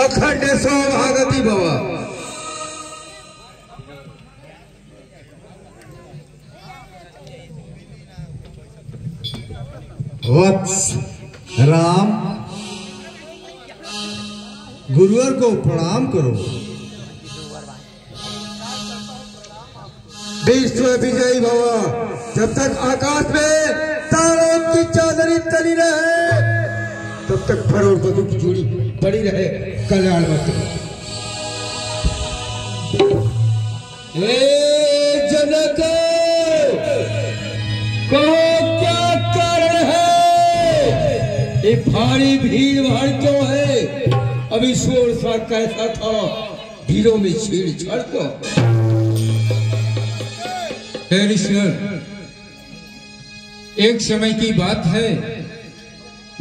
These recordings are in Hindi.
अखंड सौभागति भव। वत्स राम, गुरुवर को प्रणाम करो। विश्व विजयी भव। जब तक आकाश में तारों की चादरी तली रहे तब तक वर और वधू की जोड़ी बड़ी रहे। कल्याण वस्तु। जनक, कहो क्या कारण है? ये भारी भीड़ भाड़ क्यों है? अभी शोर सा कैसा था? भीड़ों में छेड़छाड़ क्यों? ऋषिवर, एक समय की बात है,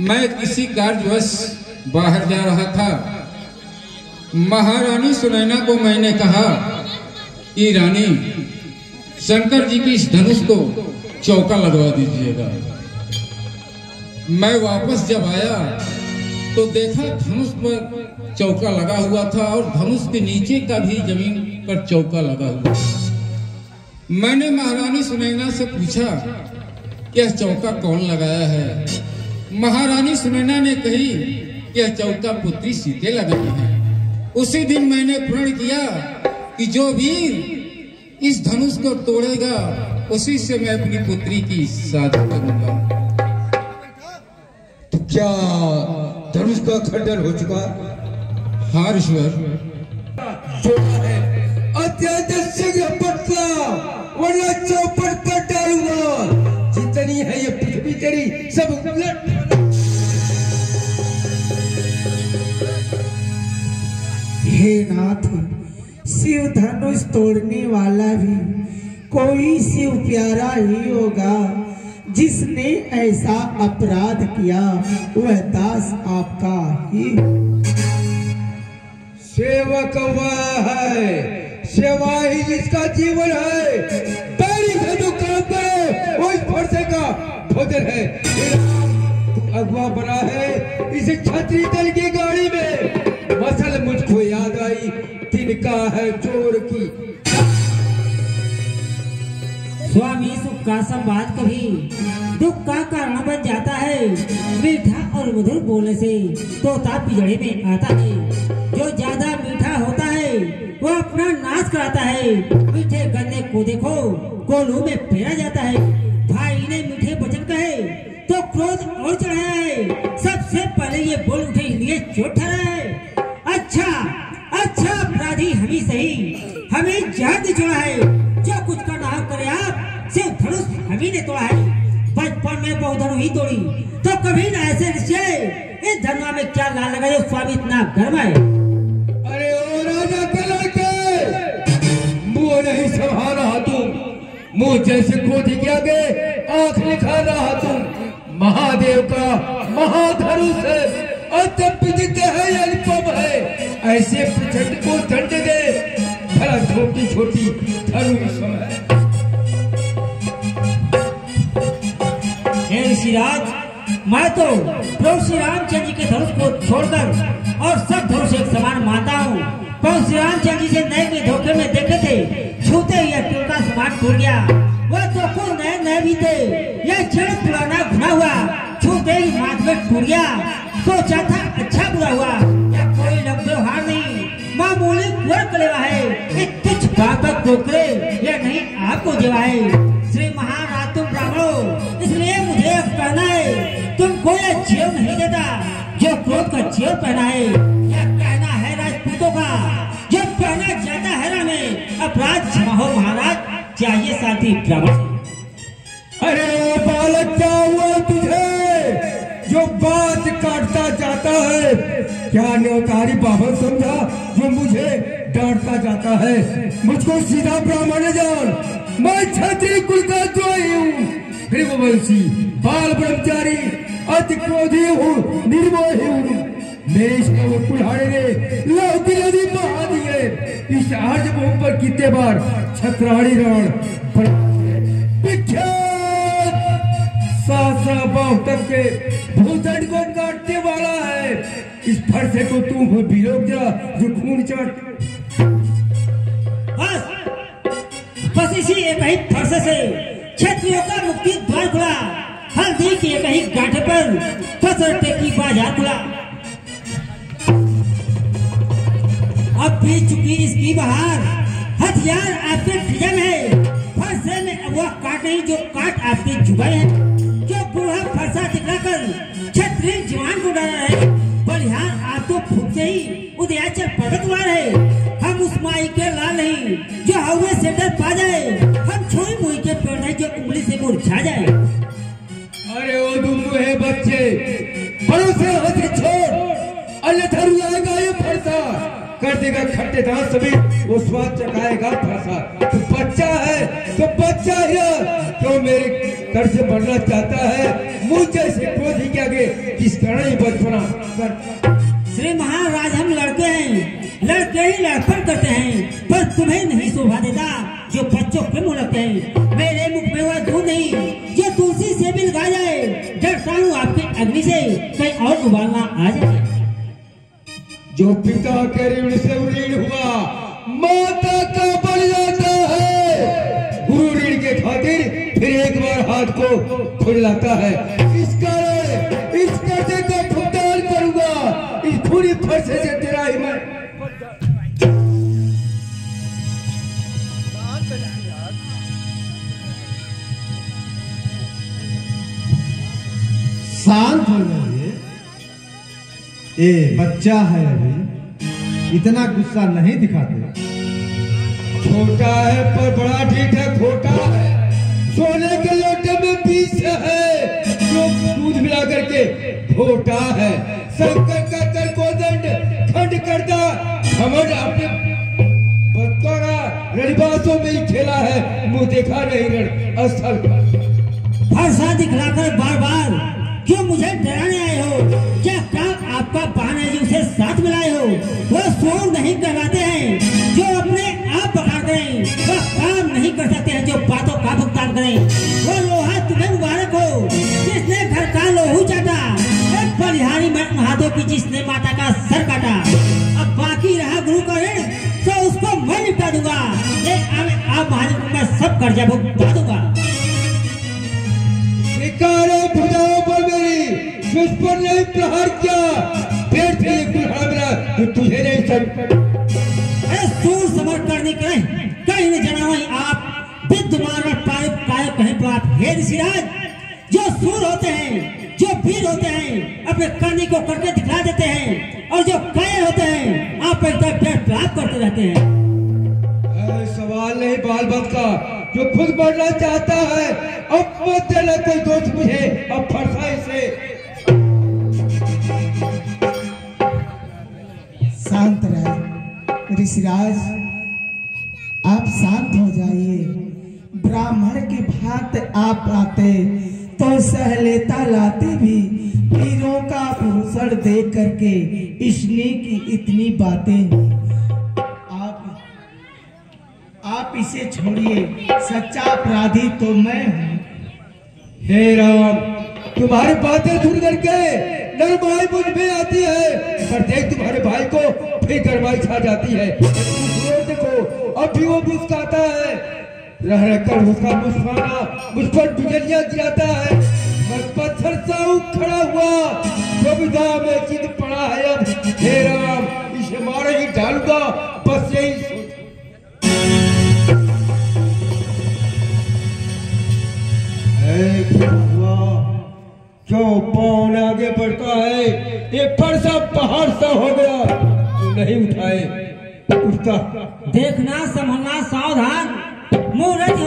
मैं किसी कार्यवश बाहर जा रहा था। महारानी सुनैना को मैंने कहा कि रानी, शंकर जी की इस धनुष को चौका लगवा दीजिएगा। मैं वापस जब आया तो देखा धनुष पर चौका लगा हुआ था और धनुष के नीचे का भी जमीन पर चौका लगा हुआ। मैंने महारानी सुनैना से पूछा कि यह चौका कौन लगाया है? महारानी सुनैना ने कही कि यह चौका पुत्री सीते लगाई है। उसी दिन मैंने प्रण किया कि जो भी इस धनुष को तोड़ेगा उसी से मैं अपनी पुत्री की शादी करूंगा। तो क्या धनुष का खंडन हो चुका? हाँ ऋषिवर, अत्यंत शीघ्र पटना, वरना चौपट कर डालूंगा। जितनी है ये पृथ्वी तेरी सब उलट। हे नाथ, शिव धनुष तोड़ने वाला भी कोई शिव प्यारा ही होगा। जिसने ऐसा अपराध किया वह दास आपका ही। सेवक वह है, सेवा ही जिसका जीवन है। पैरी से जो काम करे वो इस भरोसे का भोजन है। तू अगवा बना है इस छतरी दल की गाड़ी में। मसल मुझको याद आई, तिनका है चोर की। स्वामी, सुख का संवाद कभी दुख का कारण बन जाता है। मीठा और मधुर बोलने से तोता पिंजड़े में आता है। जो ज्यादा मीठा होता है वो अपना नाश कराता है। मीठे गन्ने को देखो कोल्हू में फेरा जाता है। भाई ने मीठे वचन कहे तो क्रोध और चढ़ाया है। सबसे पहले ये बोल उठे इसलिए चोट ठहरा है। अच्छा अपराधी हम ही सही, हमें जहर निचोड़ा है। जो कुछ का नाम करे आप, सिर्फ धनुष हम ही ने तोड़ा है। बचपन में बहुधनु ही तोड़ी तो कभी न ऐसे निश्चय। इस धनुआ में क्या लाल लगा जो स्वामी इतना गर्म है? अरे ओ राजा के लड़के, मुंह नहीं संभाल रहा तुम। मुंह जैसे क्रोधी के आगे आंख निखार रहा तुम। महादेव का महाधनुष है, अत्यंत है, अनुपम है। ऐसे प्रचंड को दंड दे, भला छोटी छोटी धनुष है। ऋषिराज, मैं तो प्रभु श्री रामचंद्र जी के धनुष को छोड़कर और सब धनुष एक समान मानता हूँ। प्रभु श्री रामचंद्र जी से नए के धोखे में देखे थे, छूते ही यह टूटा समान टूट गया। वह तो कुछ नए भी थे, यह क्षण पुराना घुना हुआ छूते ही हाथ में टूट गया। सोचा था अच्छा बुरा हुआ, या कोई लग व्यवहार नहीं, मामूली कुंवर कलेवा है। ये तुच्छ बात कोकरे या नहीं आपको जेवा है। श्री महाराज तुम ब्राह्मणों, इसलिए मुझे कहना है तुमको यह जेव नहीं देता जो क्रोध का जेव पहना है। यह कहना है राजपूतों का जो पहना जाता है रण में। अपराध क्षमा हो महाराज, चाहिए शांति ब्राह्मण। अरे बालक, क्या हुआ तुझे जो बात काटता जाता है? क्या न्योतारी बाबा समझा जो मुझे डांटता जाता है? मुझको सीधा ब्राह्मण जान, मैं क्षत्रिय कुल का द्रोही हूँ, गृहवंशी, बाल ब्रह्मचारी, अति क्रोधी हूँ, निर्मोही हूँ। मेरे इस कुल्हाड़े ने लौकी नदी बहा दी है। इस अर्ज भूमि पर कितने बार छत्राणी रण सहस्रा बाहुतम के भूतड़ को काटने वाला है। इस फरसे को तुम भी रोक जा जो खून चाट। बस इसी एक ही फरसे से क्षत्रियों का मुक्ति द्वार खुला। हल्दी की एक ही गांठे पर फसरते की बाजार खुला। अब बीत चुकी इसकी बहार, हथियार आपके डिजाइन है। फरसे में अब वह काट नहीं जो काट आपके जुबाई है। जो बूढ़ा फरसा दिखलाकर क्षत्रिय जवान को डरा है, बलिहार आप तो फूकते ही उदयाचल पर्वतवार है। हम उस माई के लाल नहीं जो हवे से डर पा जाए। हम छोई मुई के पेड़ नहीं जो उंगली से मुरझा जाए। अरे ओ दुमुहे बच्चे, बड़ों से हंसी छोड़, अन्यथा रुलाएगा ये फरसा, कर देगा खट्टे दांत सभी, वो स्वाद चखाएगा फरसा। तो बच्चा है तो बच्चा ही क्यों मेरे घर से बढ़ना चाहता है। मुझ जैसे क्रोधी के आगे किस कारण ही बचपना कर। श्री महाराज हम लड़के हैं, लड़के ही लड़पन करते हैं, पर तुम्हें नहीं शोभा देता जो बच्चों के मुंह लगते हैं। मेरे मुख में वह दूध नहीं जो तुलसी से भी लगा जाए। डरता हूँ आपके अग्नि से कहीं और उबालना आ जाए। जो पिता के ऋण से ऋण हुआ माता का बन जाता है। गुरु ऋण के खातिर फिर एक बार हाथ को खुलाता है। इस कारण इस कर्जे का भुगतान करूंगा। इस पूरी फरसे से तेरा ही मैं शांत हो जाइए। ए बच्चा है, अभी इतना गुस्सा नहीं दिखाते। छोटा है पर बड़ा ठीक है, खोटा है। सोने के लोटे में बीस है जो दूध मिला करके खोटा है। शंकर का कर को दंड खंड करता घमंड अपने बच्चों का रणबाजों में ही खेला है। मुंह देखा नहीं रण स्थल फरसा दिखलाकर बार बार क्यों मुझे डराने आए हो? क्या काम आपका बहन है जो उसे साथ मिलाए हो? वो सोर नहीं करवाते हैं जो अपने आप पकड़ते हैं। वह काम नहीं कर सकते हैं जो बातों का भुगतान करें। वो लोहा तुम्हें मुबारक हो जिसने घर का लोहू चाटा। एक बलिहारी में हाथों की जिसने माता का सर काटा। अब बाकी रहा गुरु का ऋण तो उसको मैं निपटा दूंगा। आप महाराज मैं सब कर्जा भुगता दूंगा। भुजाओं पर मेरी मुझ पर नहीं प्रहार किया। पेट से एक कुल्हाड़ा मिला तो तुझे नहीं सूर समर करने के कहीं न जाना वही आप विद्यमान और पारिप काय कहीं पर आप हे ऋषिराज जो सूर होते हैं, जो वीर होते हैं, अपने करनी को करके दिखला देते हैं, और जो कायर होते हैं आप एक प्राप्त करते रहते हैं। सवाल नहीं बाल बत का जो खुद बढ़ना चाहता है। अब मत देना कोई दोस्त मुझे, अब फरसाई से। शांत रहे ऋषिराज, आप शांत हो जाइए। ब्राह्मण की भांति आप आते तो सहलेता लाते भी वीरों का भूषण देख करके इसने की इतनी बातें। आप इसे छोड़िए, सच्चा अपराधी तो मैं हूँ। हे राम, तुम्हारी बातें सुन करके नरमाई मुझ में आती है, पर देख तुम्हारे भाई को फिर गरमाई छा जाती है। देखो अब भी वो मुस्काता है, रह रहकर उसका मुस्काना मुझ पर बिजलियां गिराता है। मैं पत्थर सा खड़ा हुआ, कविता में चित पड़ा है अब। हे राम, इसे मारे ही डालूंगा, बस यही। जो पौन आगे बढ़ता है ये फरसा पहाड़ सा हो गया, तो नहीं उठाए उठता। देखना संभलना सावधान, मुहूर्त